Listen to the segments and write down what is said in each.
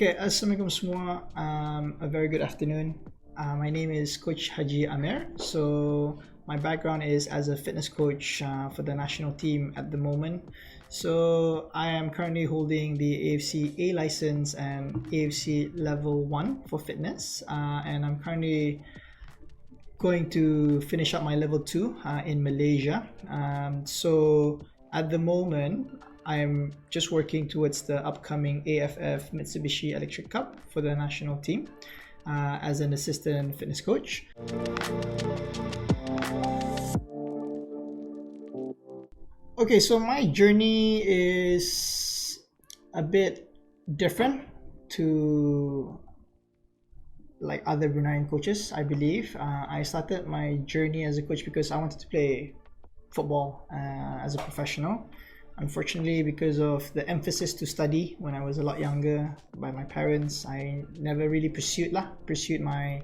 Okay, Assalamualaikum semua. A very good afternoon. My name is Coach Ameer. So my background is as a fitness coach for the national team at the moment. So I am currently holding the AFC A license and AFC level 1 for fitness. And I'm currently going to finish up my level 2 in Malaysia. So at the moment, I'm just working towards the upcoming AFF Mitsubishi Electric Cup for the national team as an assistant fitness coach. Okay, so my journey is a bit different to like other Bruneian coaches, I believe. I started my journey as a coach because I wanted to play football as a professional. Unfortunately, because of the emphasis to study when I was a lot younger by my parents, I never really pursued my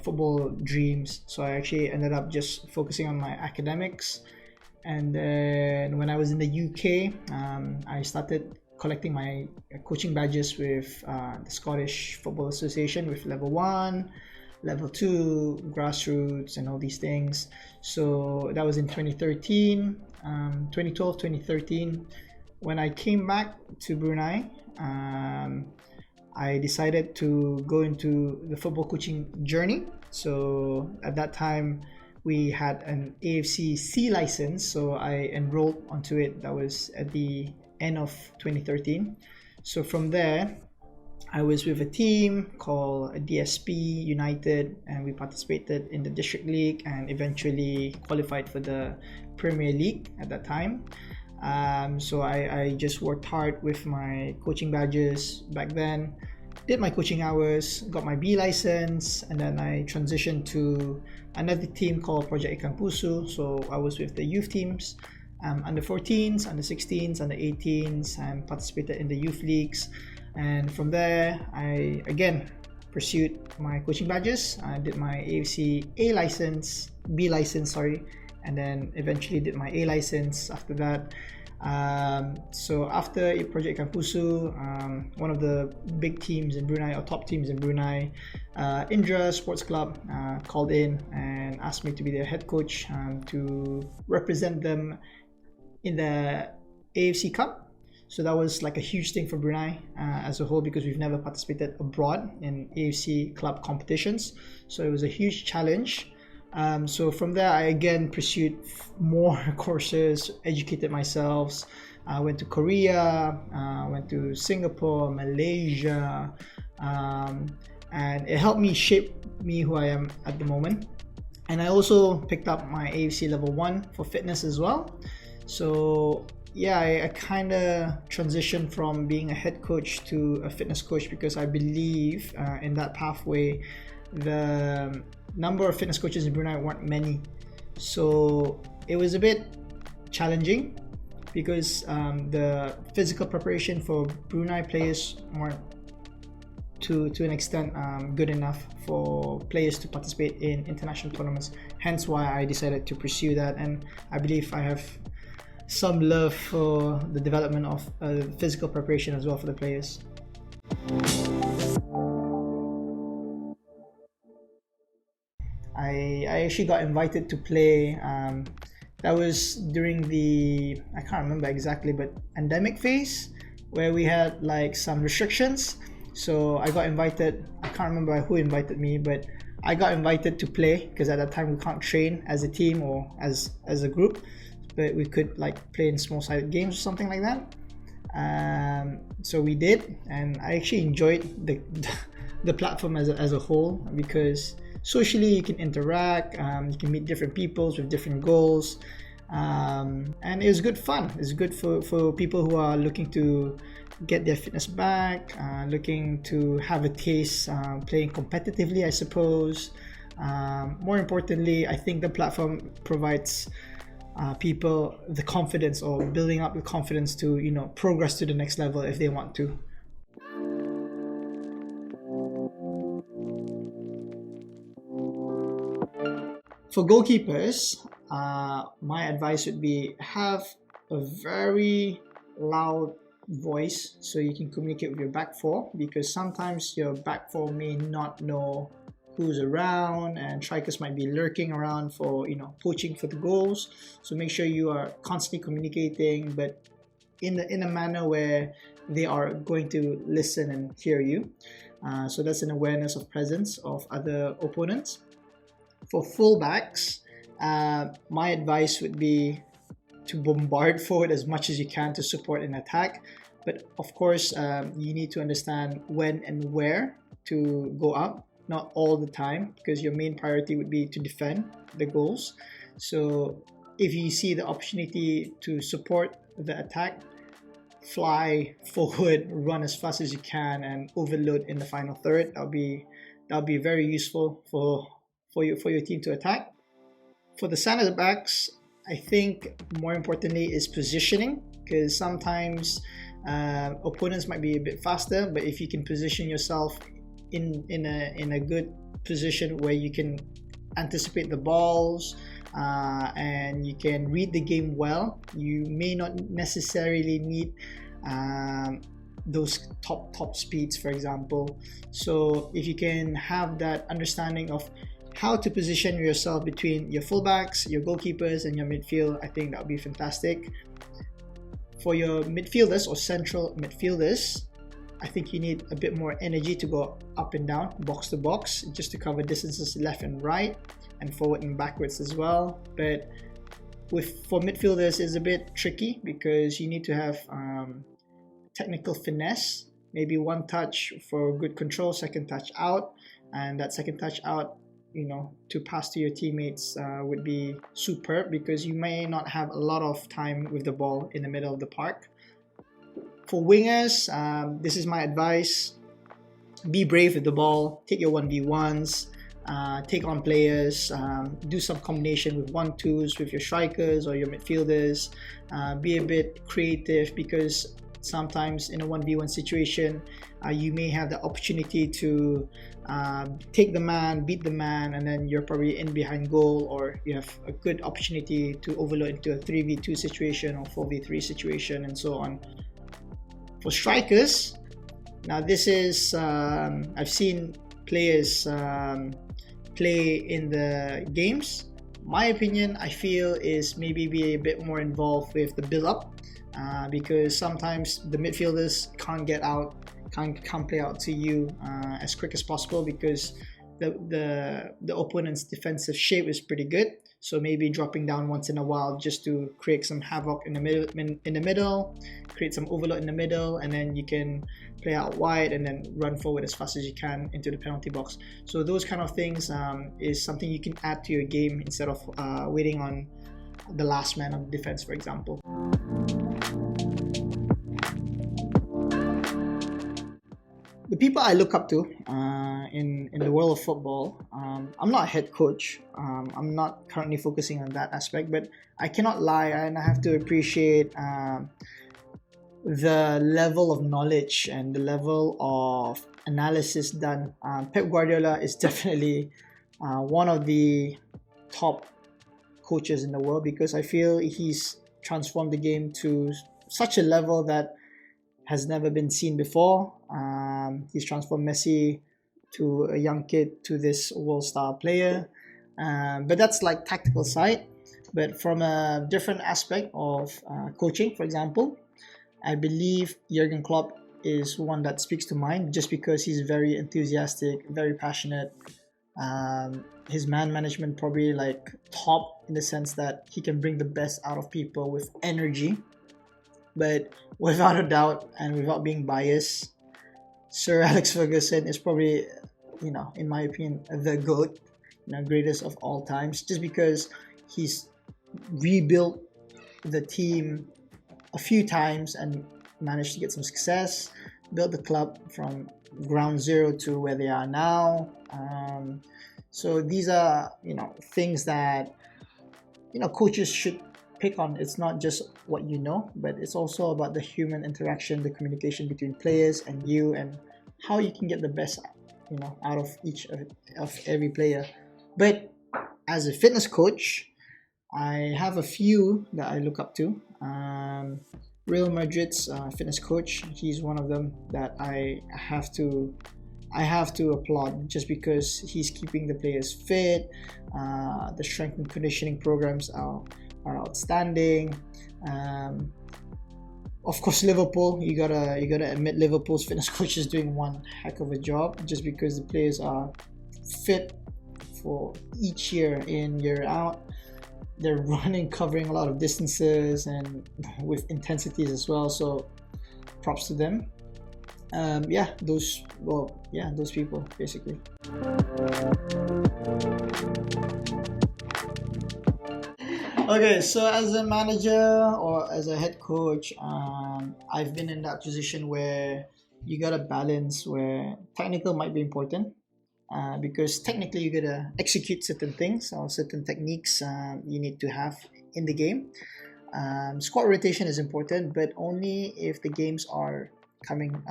football dreams. So I actually ended up just focusing on my academics. And then when I was in the UK, I started collecting my coaching badges with the Scottish Football Association with level 1, level 2, grassroots, and all these things. So that was in 2013, 2012, 2013. When I came back to Brunei, I decided to go into the football coaching journey. So at that time, we had an AFC C license, so I enrolled onto it. That was at the end of 2013. So from there, I was with a team called DSP United, and we participated in the District League and eventually qualified for the Premier League at that time. So I just worked hard with my coaching badges back then, did my coaching hours, got my B license, and then I transitioned to another team called Project Ikan Pusu. So I was with the youth teams, under 14s, under 16s, under 18s, and participated in the youth leagues. And from there, I again pursued my coaching badges. I did my AFC B license, and then eventually did my A license after that. So after Project Ikan Pusu, one of the big teams in Brunei, or top teams in Brunei, Indra Sports Club, called in and asked me to be their head coach to represent them in the AFC Cup. So that was like a huge thing for Brunei as a whole, because we've never participated abroad in AFC club competitions. So it was a huge challenge. So from there, I again pursued more courses, educated myself. I went to Korea, went to Singapore, Malaysia, and it helped me shape me who I am at the moment. And I also picked up my AFC level 1 for fitness as well. So yeah, I kind of transitioned from being a head coach to a fitness coach because I believe in that pathway, the number of fitness coaches in Brunei weren't many. So it was a bit challenging because the physical preparation for Brunei players weren't to an extent good enough for players to participate in international tournaments. Hence why I decided to pursue that, and I believe I have some love for the development of physical preparation as well for the players. I actually got invited to play. That was during the, I can't remember exactly, but endemic phase where we had like some restrictions. So I got invited. I can't remember who invited me, but I got invited to play because at that time we can't train as a team or as a group, but we could like play in small-sided games or something like that. So we did, and I actually enjoyed the platform as a whole, because socially you can interact, you can meet different people with different goals, and it was good fun. It's good for people who are looking to get their fitness back, looking to have a taste playing competitively, I suppose. More importantly, I think the platform provides people the confidence, or building up the confidence to progress to the next level if they want to. For goalkeepers, my advice would be have a very loud voice so you can communicate with your back four, because sometimes your back four may not know who's around, and strikers might be lurking around for, poaching for the goals. So make sure you are constantly communicating, but in a manner where they are going to listen and hear you. So that's an awareness of presence of other opponents. For fullbacks, my advice would be to bombard forward as much as you can to support an attack. But of course, you need to understand when and where to go up, not all the time, because your main priority would be to defend the goals. So if you see the opportunity to support the attack, fly forward, run as fast as you can, and overload in the final third. That'll be very useful for your team to attack. For the center backs, I think more importantly is positioning, because sometimes opponents might be a bit faster, but if you can position yourself in a good position where you can anticipate the balls, and you can read the game well, you may not necessarily need those top speeds, for example. So if you can have that understanding of how to position yourself between your fullbacks, your goalkeepers, and your midfield, I think that would be fantastic. For your midfielders or central midfielders, I think you need a bit more energy to go up and down, box to box, just to cover distances left and right, and forward and backwards as well. But for midfielders, it's a bit tricky because you need to have technical finesse, maybe one touch for good control, second touch out, and that second touch out, to pass to your teammates would be superb, because you may not have a lot of time with the ball in the middle of the park. For wingers, this is my advice: be brave with the ball, take your 1v1s, take on players, do some combination with 1-2s with your strikers or your midfielders, be a bit creative, because sometimes in a 1v1 situation, you may have the opportunity to take the man, beat the man, and then you're probably in behind goal, or you have a good opportunity to overload into a 3v2 situation or 4v3 situation, and so on. For strikers, now this is, I've seen players play in the games. My opinion, I feel, is maybe be a bit more involved with the build-up, because sometimes the midfielders can't get out, can't play out to you as quick as possible, because the opponent's defensive shape is pretty good. So maybe dropping down once in a while just to create some havoc in the middle, create some overload in the middle, and then you can play out wide and then run forward as fast as you can into the penalty box. So those kind of things is something you can add to your game instead of waiting on the last man of defense, for example. The people I look up to in the world of football, I'm not a head coach. I'm not currently focusing on that aspect, but I cannot lie, and I have to appreciate the level of knowledge and the level of analysis done. Pep Guardiola is definitely one of the top coaches in the world, because I feel he's transformed the game to such a level that has never been seen before. He's transformed Messi to a young kid to this world-star player. But that's like tactical side. But from a different aspect of coaching, for example, I believe Jurgen Klopp is one that speaks to mind, just because he's very enthusiastic, very passionate. His man management probably like top, in the sense that he can bring the best out of people with energy. But without a doubt, and without being biased, Sir Alex Ferguson is probably, in my opinion, the GOAT, greatest of all times, just because he's rebuilt the team a few times and managed to get some success, built the club from ground zero to where they are now. So these are, things that, coaches should pick on. It's not just what you know, but it's also about the human interaction, the communication between players and you, and how you can get the best, out of each of every player. But as a fitness coach, I have a few that I look up to. Real Madrid's fitness coach. He's one of them that I have to applaud, just because he's keeping the players fit. The strength and conditioning programs are outstanding. Um, of course, Liverpool. You gotta admit, Liverpool's fitness coach is doing one heck of a job, just because the players are fit for each year in, year out. They're running, covering a lot of distances and with intensities as well. So props to them. Those people basically. Okay, so as a manager or as a head coach, I've been in that position where you gotta balance, where technical might be important, because technically you gotta execute certain things or certain techniques you need to have in the game. Squad rotation is important, but only if the games are coming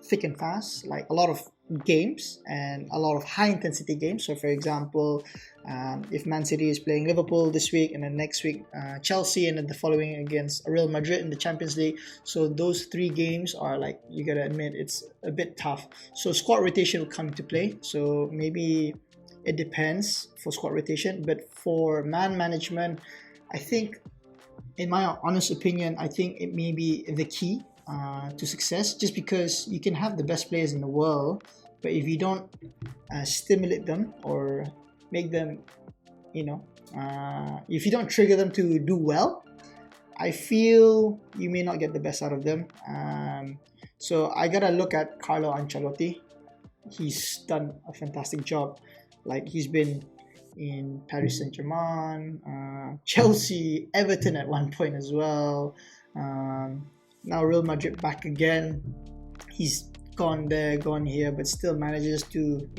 thick and fast, like a lot of games and a lot of high intensity games. So, for example, if Man City is playing Liverpool this week, and then next week Chelsea, and then the following against Real Madrid in the Champions League. So those three games are, like, you gotta admit, it's a bit tough. So squad rotation will come into play. So maybe it depends for squad rotation, but for man management, I think, in my honest opinion, I think it may be the key to success, just because you can have the best players in the world, but if you don't stimulate them or make them, if you don't trigger them to do well, I feel you may not get the best out of them. So I gotta look at Carlo Ancelotti. He's done a fantastic job. Like, he's been in Paris Saint-Germain, Chelsea, Everton at one point as well. Now Real Madrid back again. He's gone there, gone here, but still manages to,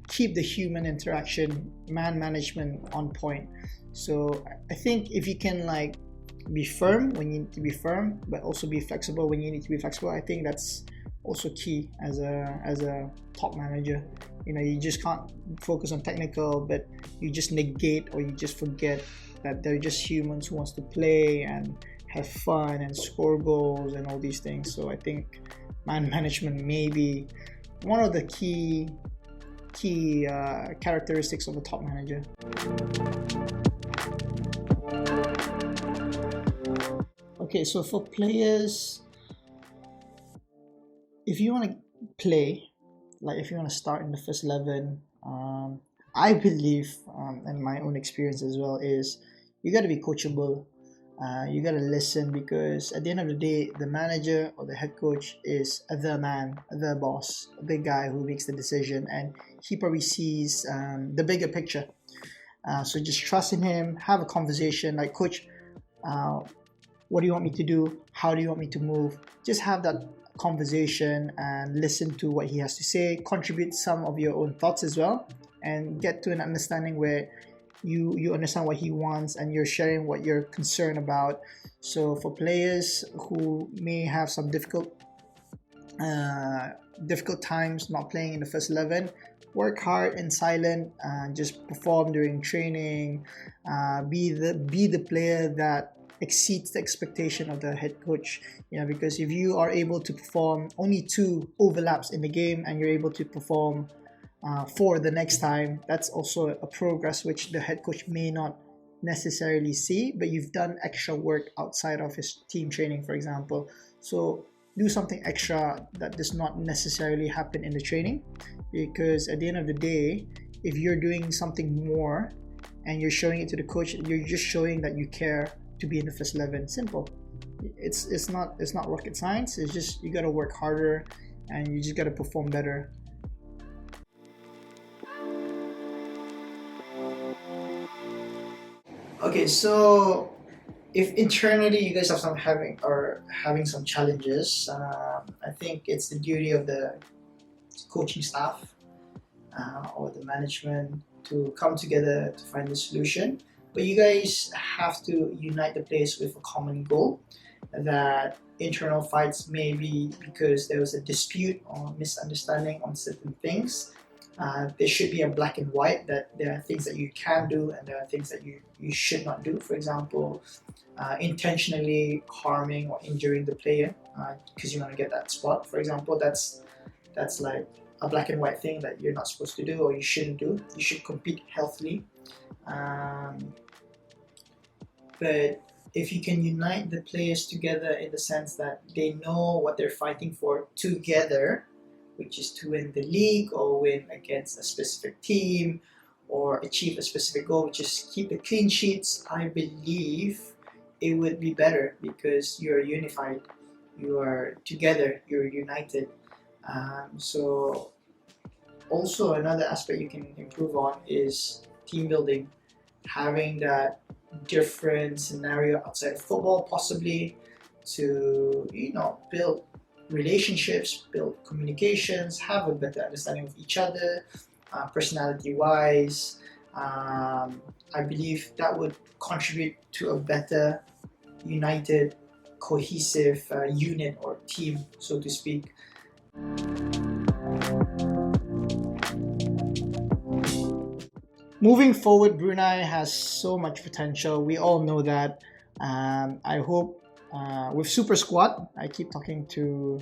keep the human interaction, man management on point. So I think if you can, like, be firm when you need to be firm, but also be flexible when you need to be flexible, I think that's also key as a top manager. You just can't focus on technical, but you just negate or you just forget that they're just humans who wants to play and have fun and score goals and all these things. So I think man management may be one of the key characteristics of a top manager. Okay, so for players, if you want to play, like if you want to start in the first 11, I believe, and my own experience as well, is you got to be coachable. You got to listen, because at the end of the day, the manager or the head coach is the man, the boss, the guy who makes the decision, and he probably sees the bigger picture. So just trust in him, have a conversation like, coach, what do you want me to do? How do you want me to move? Just have that conversation and listen to what he has to say, contribute some of your own thoughts as well, and get to an understanding where you understand what he wants and you're sharing what you're concerned about. So for players who may have some difficult times not playing in the first 11, work hard in silent, just perform during training, be the player that exceeds the expectation of the head coach. Because if you are able to perform only 2 overlaps in the game and you're able to perform 4 the next time, that's also a progress which the head coach may not necessarily see, but you've done extra work outside of his team training, for example. So do something extra that does not necessarily happen in the training, because at the end of the day, if you're doing something more and you're showing it to the coach, you're just showing that you care to be in the first 11. Simple. It's not rocket science. It's just you got to work harder and you just got to perform better. Okay, so if internally you guys are having some challenges, I think it's the duty of the coaching staff or the management to come together to find a solution. But you guys have to unite the players with a common goal. That internal fights may be because there was a dispute or misunderstanding on certain things. There should be a black and white, that there are things that you can do and there are things that you should not do. For example, intentionally harming or injuring the player because you want to get that spot. For example, that's like a black and white thing that you're not supposed to do or you shouldn't do. You should compete healthily. Um, but if you can unite the players together in the sense that they know what they're fighting for together, which is to win the league or win against a specific team or achieve a specific goal, which is keep the clean sheets, I believe it would be better because you're unified, you are together, you're united. So also another aspect you can improve on is team building, having that different scenario outside of football possibly to build relationships, build communications, have a better understanding of each other, personality wise. I believe that would contribute to a better united cohesive unit or team, so to speak. Moving forward, Brunei has so much potential. We all know that. I hope with Super Squad, I keep talking to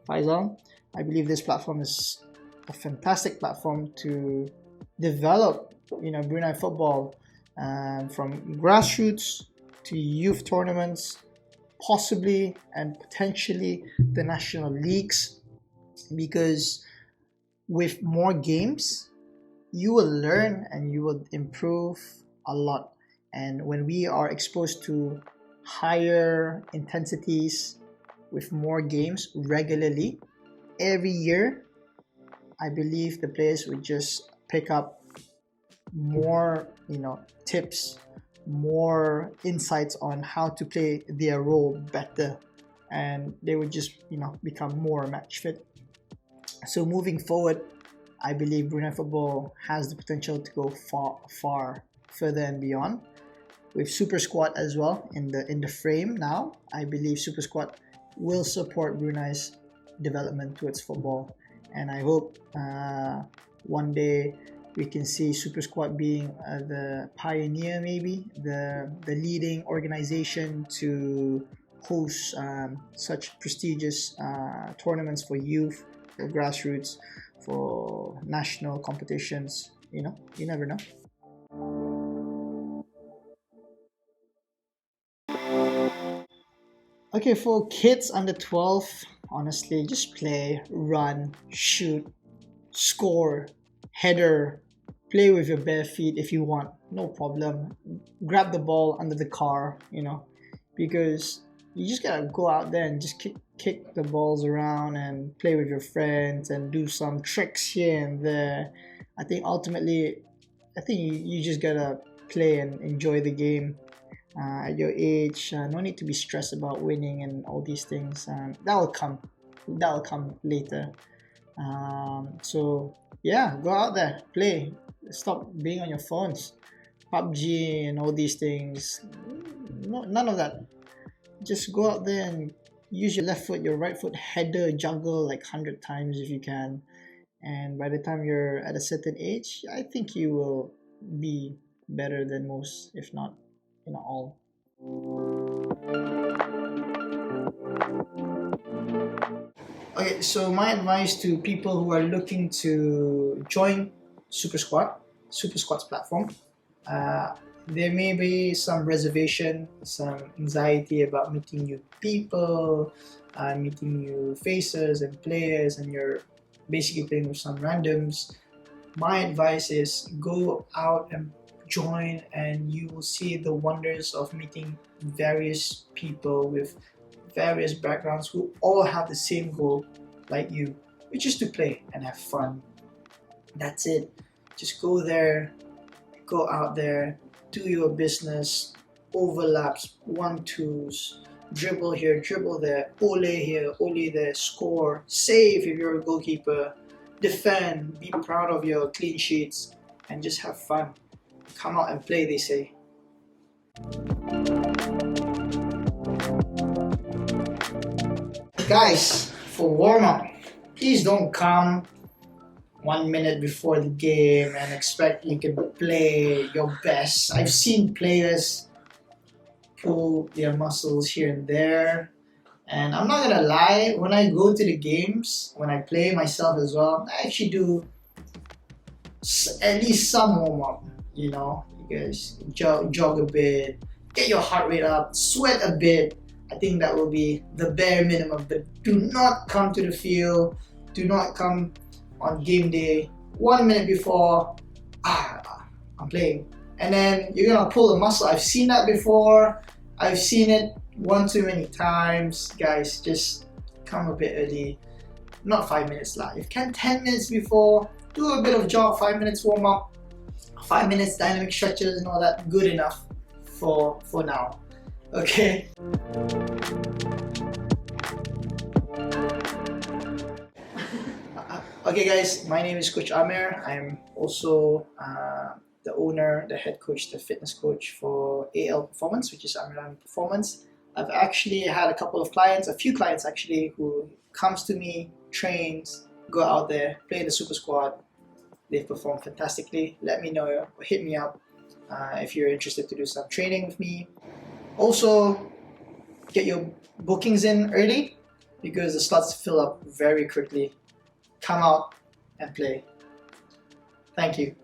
Faisal. I believe this platform is a fantastic platform to develop, Brunei football from grassroots to youth tournaments, possibly and potentially the national leagues, because with more games, you will learn and you will improve a lot. And when we are exposed to higher intensities with more games regularly every year, I believe the players would just pick up more, tips, more insights on how to play their role better, and they would just, become more match fit. So moving forward, I believe Brunei football has the potential to go far further and beyond. With Super Squad as well in the frame now, I believe Super Squad will support Brunei's development towards football, and I hope one day we can see Super Squad being the pioneer, maybe the leading organization to host such prestigious tournaments for youth, for grassroots, for national competitions. You never know. Okay, for kids under 12, honestly, just play, run, shoot, score, header, play with your bare feet if you want, no problem. Grab the ball under the car, because you just gotta go out there and just kick the balls around and play with your friends and do some tricks here and there. I think ultimately, you just gotta play and enjoy the game. At your age, no need to be stressed about winning and all these things. That will come. That will come later. So yeah, go out there, play. Stop being on your phones, PUBG and all these things. No, none of that. Just go out there and use your left foot, your right foot, header, juggle like 100 times if you can. And by the time you're at a certain age, I think you will be better than most, if not, all. Okay, so my advice to people who are looking to join Super Squad's platform, there may be some reservation, some anxiety about meeting new people, meeting new faces and players, and you're basically playing with some randoms. My advice is go out and join, and you will see the wonders of meeting various people with various backgrounds who all have the same goal like you, which is to play and have fun. That's it. Just go there, go out there, do your business, overlaps, 1-2s, dribble here, dribble there, ole here, ole there, score, save if you're a goalkeeper, defend, be proud of your clean sheets, and just have fun. Come out and play, they say. Guys, for warm up, please don't come 1 minute before the game and expect you can play your best. I've seen players pull their muscles here and there. And I'm not gonna lie, when I go to the games, when I play myself as well, I actually do at least some warm up. You know, you guys jog a bit, get your heart rate up, sweat a bit. I think that will be the bare minimum. But do not come to the field. Do not come on game day 1 minute before. I'm playing, and then you're gonna pull a muscle. I've seen that before. I've seen it one too many times. Guys, just come a bit early. Not 5 minutes lah. If you can 10 minutes before, do a bit of jog, 5 minutes warm up, 5 minutes dynamic stretches and all that. Good enough for now. Okay. Okay guys, my name is Coach Ameer. I'm also the owner, the head coach, the fitness coach for AL Performance, which is Ameer Performance. I've actually had a few clients actually, who comes to me, trains, go out there, play in the super squad. They've performed fantastically. Let me know, or hit me up if you're interested to do some training with me. Also, get your bookings in early because the slots fill up very quickly. Come out and play. Thank you.